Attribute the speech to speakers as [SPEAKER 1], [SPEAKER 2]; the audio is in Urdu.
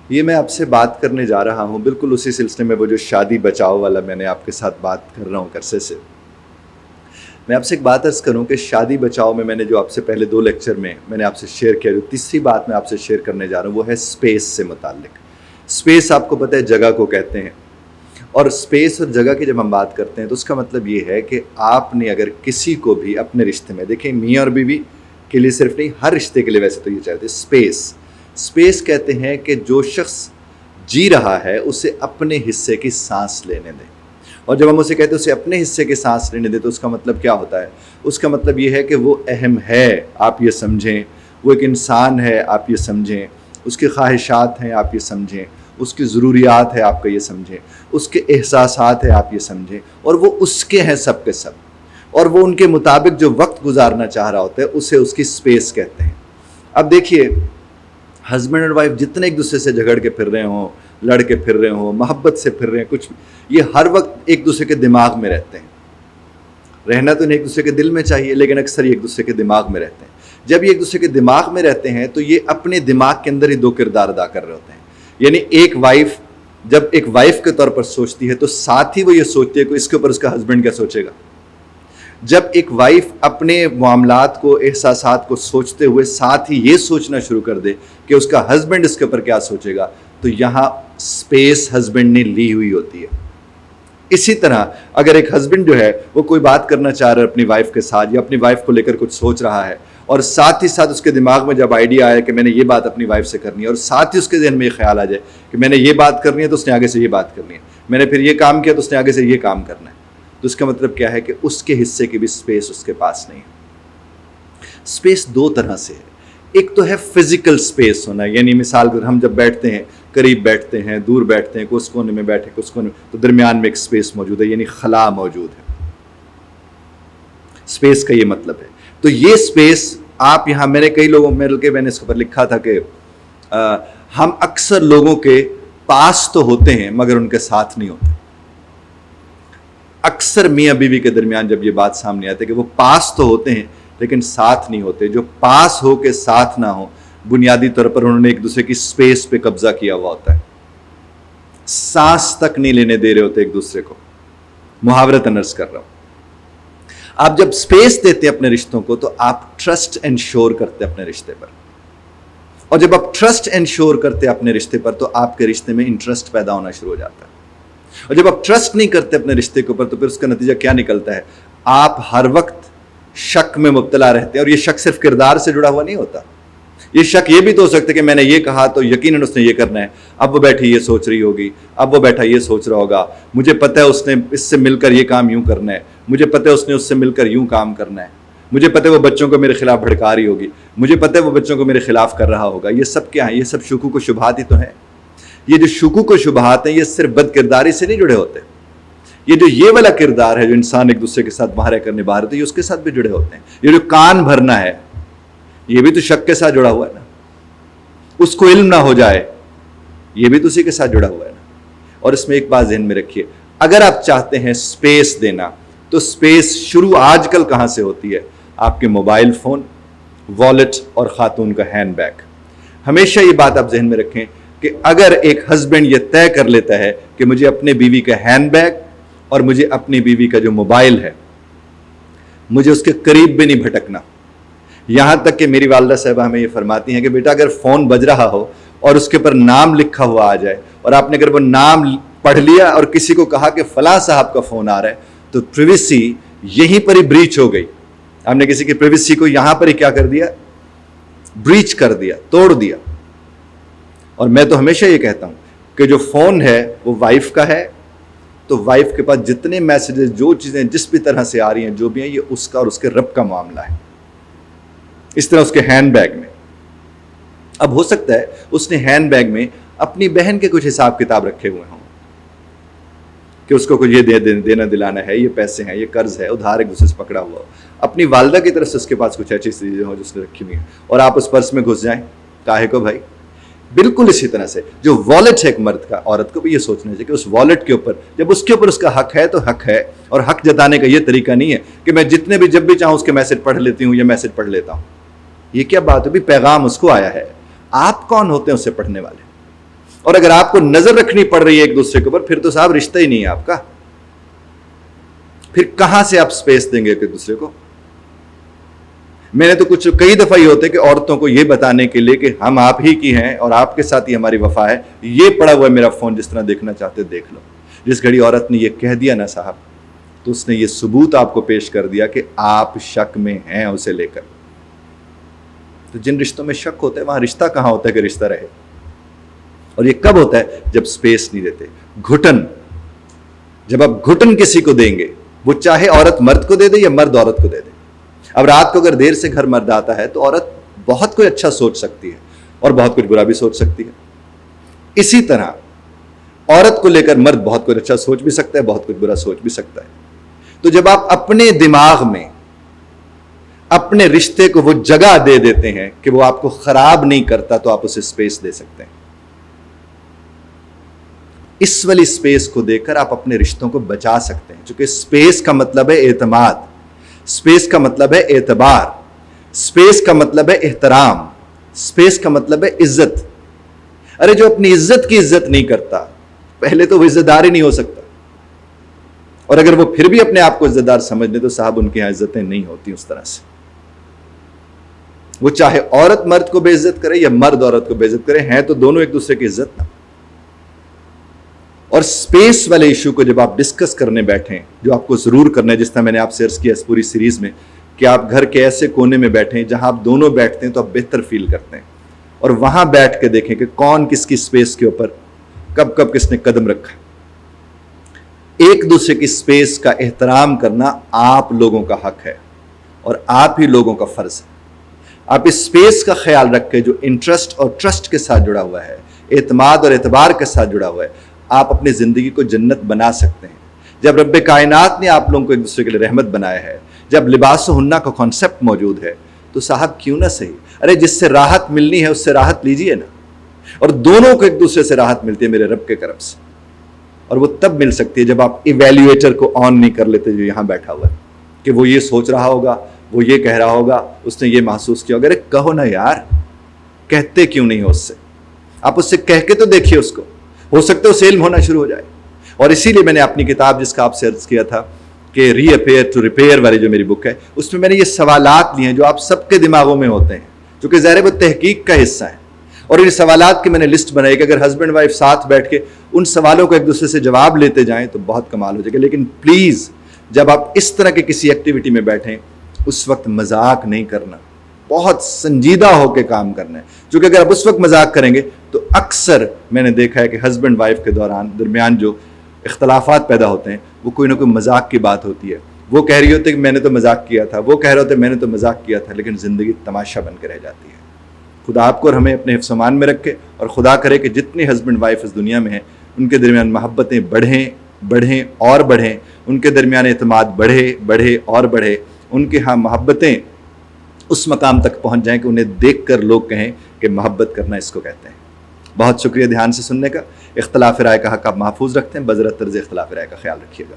[SPEAKER 1] یہ میں آپ سے بات کرنے جا رہا ہوں بالکل اسی سلسلے میں، وہ جو شادی بچاؤ والا میں نے آپ کے ساتھ بات کر رہا ہوں عرصے سے۔ میں آپ سے ایک بات عرض کروں کہ شادی بچاؤ میں نے جو آپ سے پہلے 2 لیکچر میں نے آپ سے شیئر کیا، جو تیسری بات میں آپ سے شیئر کرنے جا رہا ہوں وہ ہے سپیس سے متعلق۔ سپیس آپ کو پتہ ہے جگہ کو کہتے ہیں، اور سپیس اور جگہ کی جب ہم بات کرتے ہیں تو اس کا مطلب یہ ہے کہ آپ نے اگر کسی کو بھی اپنے رشتے میں، دیکھیں میاں اور بیوی کے لیے صرف نہیں، ہر رشتے کے لیے ویسے تو یہ چاہتے ہیں سپیس کہتے ہیں کہ جو شخص جی رہا ہے اسے اپنے حصے کی سانس لینے دیں۔ اور جب ہم اسے کہتے ہیں اسے اپنے حصے کی سانس لینے دیں تو اس کا مطلب کیا ہوتا ہے؟ اس کا مطلب یہ ہے کہ وہ اہم ہے، آپ یہ سمجھیں، وہ ایک انسان ہے، آپ یہ سمجھیں، اس کی خواہشات ہیں، آپ یہ سمجھیں، اس کی ضروریات ہے، آپ کا یہ سمجھیں، اس کے احساسات ہیں، آپ یہ سمجھیں، اور وہ اس کے ہیں سب کے سب، اور وہ ان کے مطابق جو وقت گزارنا چاہ رہا ہوتا ہے اسے اس کی سپیس کہتے ہیں۔ اب دیکھیے، ہسبینڈ اور وائف جتنے ایک دوسرے سے جھگڑ کے پھر رہے ہوں، لڑ کے پھر رہے ہوں، محبت سے پھر رہے ہیں، کچھ یہ ہر وقت ایک دوسرے کے دماغ میں رہتے ہیں۔ رہنا تو انہیں ایک دوسرے کے دل میں چاہیے، لیکن اکثر یہ ایک دوسرے کے دماغ میں رہتے ہیں۔ جب یہ ایک دوسرے کے دماغ میں رہتے ہیں تو یہ اپنے دماغ کے اندر ہی 2 کردار ادا کر رہے ہوتے ہیں۔ یعنی ایک وائف جب ایک وائف کے طور پر سوچتی ہے تو ساتھ ہی وہ یہ سوچتی ہے کہ اس کے اوپر اس کا ہسبینڈ کیا سوچے گا۔ جب ایک وائف اپنے معاملات کو، احساسات کو سوچتے ہوئے ساتھ ہی یہ سوچنا شروع کر دے کہ اس کا ہسبینڈ اس کے اوپر کیا سوچے گا، تو یہاں سپیس ہسبینڈ نے لی ہوئی ہوتی ہے۔ اسی طرح اگر ایک ہسبینڈ جو ہے وہ کوئی بات کرنا چاہ رہا ہے اپنی وائف کے ساتھ، یا اپنی وائف کو لے کر کچھ سوچ رہا ہے، اور ساتھ ہی ساتھ اس کے دماغ میں جب آئیڈیا آیا کہ میں نے یہ بات اپنی وائف سے کرنی ہے، اور ساتھ ہی اس کے ذہن میں یہ خیال آ جائے کہ میں نے یہ بات کرنی ہے تو اس نے آگے سے یہ بات کرنی ہے، میں نے پھر یہ کام کیا تو اس نے آگے سے یہ کام کرنا ہے، تو اس کا مطلب کیا ہے کہ اس کے حصے کی بھی سپیس اس کے پاس نہیں ہے۔ سپیس 2 طرح سے ہے۔ ایک تو ہے فزیکل سپیس ہونا، یعنی مثال پر ہم جب بیٹھتے ہیں، قریب بیٹھتے ہیں، دور بیٹھتے ہیں، کس کونے میں بیٹھے کس کونے میں، تو درمیان میں ایک سپیس موجود ہے، یعنی خلا موجود ہے۔ سپیس کا یہ مطلب ہے۔ تو یہ سپیس آپ یہاں، میں نے کئی لوگوں میں نے اس پر لکھا تھا کہ ہم اکثر لوگوں کے پاس تو ہوتے ہیں مگر ان کے ساتھ نہیں ہوتے۔ اکثر میاں بیوی کے درمیان جب یہ بات سامنے آتی ہے کہ وہ پاس تو ہوتے ہیں لیکن ساتھ نہیں ہوتے۔ جو پاس ہو کے ساتھ نہ ہو، بنیادی طور پر انہوں نے ایک دوسرے کی سپیس پہ قبضہ کیا ہوا ہوتا ہے، سانس تک نہیں لینے دے رہے ہوتے ایک دوسرے کو۔ محاورتاً عرض کر رہا ہوں، آپ جب سپیس دیتے ہیں اپنے رشتوں کو تو آپ ٹرسٹ انشور کرتے اپنے رشتے پر، اور جب آپ ٹرسٹ انشور کرتے اپنے رشتے پر تو آپ کے رشتے میں انٹرسٹ پیدا ہونا شروع ہو جاتا ہے۔ اور جب آپ ٹرسٹ نہیں کرتے اپنے رشتے کے اوپر تو پھر اس کا نتیجہ کیا نکلتا ہے؟ آپ ہر وقت شک میں مبتلا رہتے ہیں، اور یہ شک صرف کردار سے جڑا ہوا نہیں ہوتا۔ یہ شک یہ بھی تو ہو سکتا ہے کہ میں نے یہ کہا تو یقیناً اس نے یہ کرنا ہے، اب وہ بیٹھی یہ سوچ رہی ہوگی، اب وہ بیٹھا یہ سوچ رہا ہوگا، مجھے پتہ ہے اس نے اس سے مل کر یہ کام یوں کرنا ہے، مجھے پتہ ہے اس نے اس سے مل کر یوں کام کرنا ہے، مجھے پتہ ہے وہ بچوں کو میرے خلاف بھڑکا رہی ہوگی، مجھے پتہ ہے وہ بچوں کو میرے خلاف کر رہا ہوگا۔ یہ سب کیا ہے؟ یہ سب شکوک و شبہات ہی تو ہیں۔ یہ جو شکوک و شبہات ہیں یہ صرف بد کرداری سے نہیں جڑے ہوتے، یہ جو یہ والا کردار ہے جو انسان ایک دوسرے کے ساتھ باہر کرنے باہر ہوتے ہیں، یہ اس کے ساتھ بھی جڑے ہوتے ہیں۔ یہ جو کان بھرنا ہے یہ بھی تو شک کے ساتھ جڑا ہوا ہے نا، اس کو علم نہ ہو جائے یہ بھی تو اسی کے ساتھ جڑا ہوا ہے نا۔ اور اس میں ایک بات ذہن میں رکھیے، اگر آپ چاہتے ہیں سپیس دینا تو سپیس شروع آج کل کہاں سے ہوتی ہے؟ آپ کے موبائل فون، والیٹ اور خاتون کا ہینڈ بیگ۔ ہمیشہ یہ بات آپ ذہن میں رکھیں کہ اگر ایک ہسبینڈ یہ طے کر لیتا ہے کہ مجھے اپنے بیوی کا ہینڈ بیگ اور مجھے اپنی بیوی کا جو موبائل ہے مجھے اس کے قریب بھی نہیں بھٹکنا، یہاں تک کہ میری والدہ صاحبہ ہمیں یہ فرماتی ہیں کہ بیٹا اگر فون بج رہا ہو اور اس کے پر نام لکھا ہوا آ جائے اور آپ نے اگر وہ نام پڑھ لیا اور کسی کو کہا کہ فلاں صاحب کا فون آ رہا ہے تو پریویسی یہیں پر ہی بریچ ہو گئی۔ آپ نے کسی کی پریویسی کو یہاں پر ہی کیا کر دیا؟ بریچ کر دیا، توڑ دیا۔ اور میں تو ہمیشہ یہ کہتا ہوں کہ جو فون ہے وہ وائف کا ہے، تو وائف کے پاس جتنے میسیجز، جو چیزیں جس بھی طرح سے آ رہی ہیں، جو بھی ہیں، یہ اس کا اور اس کے رب کا معاملہ ہے۔ اس طرح اس کے ہینڈ بیگ میں، اب ہو سکتا ہے اس نے ہینڈ بیگ میں اپنی بہن کے کچھ حساب کتاب رکھے ہوئے ہوں کہ اس کو کچھ یہ دینا دلانا ہے، یہ پیسے ہیں، یہ قرض ہے، ادھار ایک دوسرے سے پکڑا ہوا ہو، اپنی والدہ کی طرف سے اس کے پاس کچھ ایسی چیزیں ہوں جو اس نے رکھی ہوئی ہیں، اور آپ اس پرس میں گھس جائیں، کاہے کو بھائی؟ بالکل اسی طرح سے جو والیٹ ہے ایک مرد کا، عورت کو بھی یہ سوچنا چاہیے کہ اس والیٹ کے اوپر جب اس کے اوپر اس کا حق ہے تو حق ہے، اور حق جتانے کا یہ طریقہ نہیں ہے کہ میں جتنے بھی جب بھی چاہوں اس کے میسج پڑھ لیتی ہوں یا میسج پڑھ لیتا ہوں۔ یہ کیا بات ہے؟ بھی پیغام اس کو آیا ہے، آپ کون ہوتے ہیں اسے پڑھنے والے؟ اور اگر آپ کو نظر رکھنی پڑ رہی ہے ایک دوسرے کے اوپر، پھر تو صاحب رشتہ ہی نہیں ہے آپ کا. پھر کہاں سے آپ سپیس دیں گے ایک دوسرے کو؟ میں نے تو کئی دفعہ یہ ہوتے کہ عورتوں کو یہ بتانے کے لیے کہ ہم آپ ہی کی ہیں اور آپ کے ساتھ ہی ہماری وفا ہے، یہ پڑا ہوا ہے میرا فون، جس طرح دیکھنا چاہتے دیکھ لو. جس گھڑی عورت نے یہ کہہ دیا نا صاحب، تو اس نے یہ ثبوت آپ کو پیش کر دیا کہ آپ شک میں ہیں اسے لے کر. تو جن رشتوں میں شک ہوتا ہے وہاں رشتہ کہاں ہوتا ہے کہ رشتہ رہے؟ اور یہ کب ہوتا ہے؟ جب سپیس نہیں دیتے. گھٹن، جب آپ گھٹن کسی کو دیں گے، وہ چاہے عورت مرد کو دے دے یا مرد عورت کو دے دے. اب رات کو اگر دیر سے گھر مرد آتا ہے تو عورت بہت کچھ اچھا سوچ سکتی ہے اور بہت کچھ برا بھی سوچ سکتی ہے. اسی طرح عورت کو لے کر مرد بہت کچھ اچھا سوچ بھی سکتا ہے، بہت کچھ برا سوچ بھی سکتا ہے. تو جب آپ اپنے دماغ میں اپنے رشتے کو وہ جگہ دے دیتے ہیں کہ وہ آپ کو خراب نہیں کرتا، تو آپ اسے سپیس دے سکتے ہیں. اس والی سپیس کو دے کر آپ اپنے رشتوں کو بچا سکتے ہیں. چونکہ سپیس کا مطلب ہے اعتماد، سپیس کا مطلب ہے اعتبار، سپیس کا مطلب ہے احترام، سپیس کا مطلب ہے عزت. ارے جو اپنی عزت کی عزت نہیں کرتا، پہلے تو وہ عزت دار ہی نہیں ہو سکتا. اور اگر وہ پھر بھی اپنے آپ کو عزت دار سمجھ لے تو صاحب ان کی یہاں عزتیں نہیں ہوتی اس طرح سے. وہ چاہے عورت مرد کو بے عزت کرے یا مرد عورت کو بے عزت کرے، ہیں تو دونوں ایک دوسرے کی عزت نہ. اور سپیس والے ایشو کو جب آپ ڈسکس کرنے بیٹھیں، جو آپ کو ضرور کرنا ہے، جس طرح میں نے آپ سے عرض کیا اس پوری سیریز میں، کہ آپ گھر کے ایسے کونے میں بیٹھیں جہاں آپ دونوں بیٹھتے ہیں تو آپ بہتر فیل کرتے ہیں. اور وہاں بیٹھ کے دیکھیں کہ کون کس کی سپیس کے اوپر کب کب کس نے قدم رکھا. ایک دوسرے کی سپیس کا احترام کرنا آپ لوگوں کا حق ہے اور آپ ہی لوگوں کا فرض ہے. آپ اس سپیس کا خیال رکھ کے جو انٹرسٹ اور ٹرسٹ کے ساتھ جڑا ہوا ہے، اعتماد اور اعتبار کے ساتھ جڑا ہوا ہے، آپ اپنی زندگی کو جنت بنا سکتے ہیں. جب رب کائنات نے آپ لوگوں کو ایک دوسرے کے لیے رحمت بنایا ہے، جب لباس و ہنہ کا کانسیپٹ موجود ہے، تو صاحب کیوں نہ صحیح، ارے جس سے راحت ملنی ہے اس سے راحت لیجئے نا. اور دونوں کو ایک دوسرے سے راحت ملتی ہے میرے رب کے کرم سے. اور وہ تب مل سکتی ہے جب آپ ایویلیویٹر کو آن نہیں کر لیتے جو یہاں بیٹھا ہوا ہے، کہ وہ یہ سوچ رہا ہوگا، وہ یہ کہہ رہا ہوگا، اس نے یہ محسوس کیا ہوگا. ارے کہو نا یار، کہتے کیوں نہیں ہو اس سے؟ آپ اس سے کہہ کے تو دیکھیے اس کو، ہو سکتا ہے اسے علم ہونا شروع ہو جائے. اور اسی لیے میں نے اپنی کتاب جس کا آپ سے عرض کیا تھا کہ ری اپیئر ٹو ریپیئر والی جو میری بک ہے، اس میں میں نے یہ سوالات لیے ہیں جو آپ سب کے دماغوں میں ہوتے ہیں، چونکہ ظاہر وہ تحقیق کا حصہ ہیں. اور ان سوالات کی میں نے لسٹ بنائی کہ اگر ہسبینڈ وائف ساتھ بیٹھ کے ان سوالوں کو ایک دوسرے سے جواب لیتے جائیں تو بہت کمال ہو جائے گا. لیکن پلیز جب آپ اس طرح کے کسی ایکٹیویٹی میں بیٹھیں، اس وقت مذاق نہیں کرنا، بہت سنجیدہ ہو کے کام کرنا ہے. چونکہ اگر آپ اس وقت مذاق کریں گے تو اکثر میں نے دیکھا ہے کہ ہسبینڈ وائف کے درمیان جو اختلافات پیدا ہوتے ہیں، وہ کوئی نہ کوئی مذاق کی بات ہوتی ہے. وہ کہہ رہی ہوتی ہے کہ میں نے تو مذاق کیا تھا، وہ کہہ رہے ہوتے میں نے تو مذاق کیا تھا، لیکن زندگی تماشا بن کے رہ جاتی ہے. خدا آپ کو اور ہمیں اپنے حفظ و امان میں رکھے، اور خدا کرے کہ جتنے ہسبینڈ وائف اس دنیا میں ہیں ان کے درمیان محبتیں بڑھیں اور بڑھیں، ان کے درمیان اعتماد بڑھے اور بڑھے، ان کے ہاں محبتیں اس مقام تک پہنچ جائیں کہ انہیں دیکھ کر لوگ کہیں کہ محبت کرنا اس کو کہتے ہیں. بہت شکریہ دھیان سے سننے کا. اختلاف رائے کا حق آپ محفوظ رکھتے ہیں، بذرت طرز اختلاف رائے کا خیال رکھیے گا.